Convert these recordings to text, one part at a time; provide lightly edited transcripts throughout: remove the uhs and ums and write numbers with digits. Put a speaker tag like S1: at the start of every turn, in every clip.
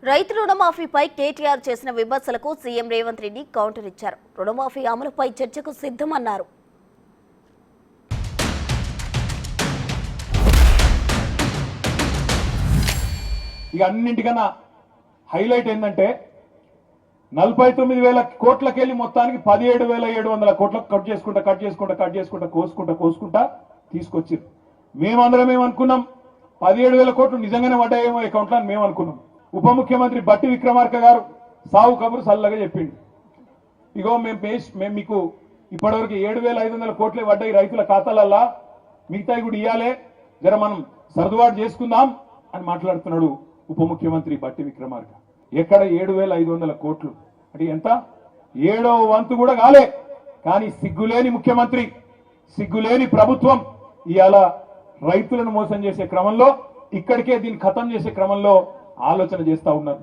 S1: రైతు రుణమాఫీపై కేటీఆర్ చేసిన విమర్శలకు సీఎం రేవంత్ రెడ్డి కౌంటర్ ఇచ్చారు. రుణమాఫీ అమలుపై చర్చకు సిద్ధమన్నారు.
S2: ఇక అన్నింటికన్నా హైలైట్ ఏంటంటే 49,000 కోట్లకెళ్ళి మొత్తానికి 17,700 కోట్లకు కోసుకుంటా తీసుకొచ్చారు. మేమందరం ఏమనుకున్నాం, 17,000 కోట్లు నిజంగానే పడ్డాయేమో అకౌంట్లో అని మేము అనుకున్నాం. ఉప ముఖ్యమంత్రి బట్టి విక్రమార్క గారు సావు కబురు సల్లగా చెప్పిండు. ఇగో మేము మీకు ఇప్పటివరకు 7,500 కోట్లే పడ్డాయి రైతుల ఖాతాలల్లా, మిగతాయి కూడా ఇయ్యాలే, జర మనం సర్దుబాటు చేసుకుందాం అని మాట్లాడుతున్నాడు ఉప ముఖ్యమంత్రి బట్టి విక్రమార్క. ఎక్కడ 7,500 కోట్లు అంటే ఎంత? 7వ వంతు కూడా కాలే. కానీ సిగ్గులేని ముఖ్యమంత్రి, సిగ్గులేని ప్రభుత్వం ఇవాళ రైతులను మోసం చేసే క్రమంలో, ఇక్కడికే దీన్ని ఖతం చేసే క్రమంలో ఆలోచన చేస్తా ఉన్నారు.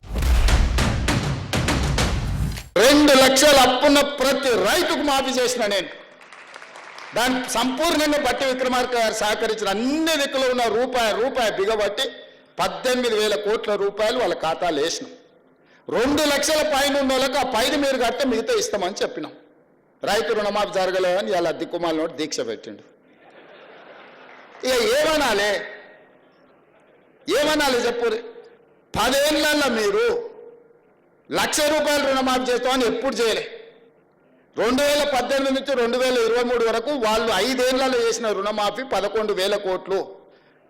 S3: 2 లక్షల అప్పున్న ప్రతి రైతుకు మాఫీ చేసిన నేను. దాని సంపూర్ణంగా బట్టి విక్రమార్క గారు సహకరించిన అన్ని దిక్కులో ఉన్న రూపాయి బిగబట్టి 18,000 కోట్ల రూపాయలు వాళ్ళ ఖాతాలు వేసినాం. 2 లక్షల పైన ఉన్న వాళ్ళకి ఆ పైన మీరు కట్టే మిగతా ఇస్తామని చెప్పినాం. రైతు రుణమాఫీ జరగలేదని ఇలా దిక్కుమాల నోటి దీక్ష పెట్టిండు. ఇక ఏమనాలి చెప్పు. 10 ఏళ్ళల్లో మీరు 1,00,000 రూపాయలు రుణమాఫీ చేస్తామని ఎప్పుడు చేయలే. 2018 నుంచి 2023 వరకు వాళ్ళు 5 ఏళ్లలో చేసిన రుణమాఫీ 11,000 కోట్లు.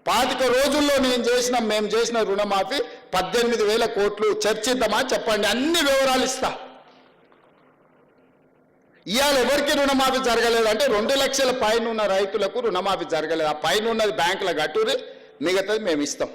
S3: 25 రోజుల్లో మేము చేసిన రుణమాఫీ 18,000 కోట్లు. చర్చిద్దామా చెప్పండి, అన్ని వివరాలు ఇస్తా. ఇవాళ ఎవరికి రుణమాఫీ జరగలేదు అంటే 2 లక్షల పైన ఉన్న రైతులకు రుణమాఫీ జరగలేదు. ఆ పైన ఉన్నది బ్యాంకుల గట్టూరి, మిగతాది మేము ఇస్తాం.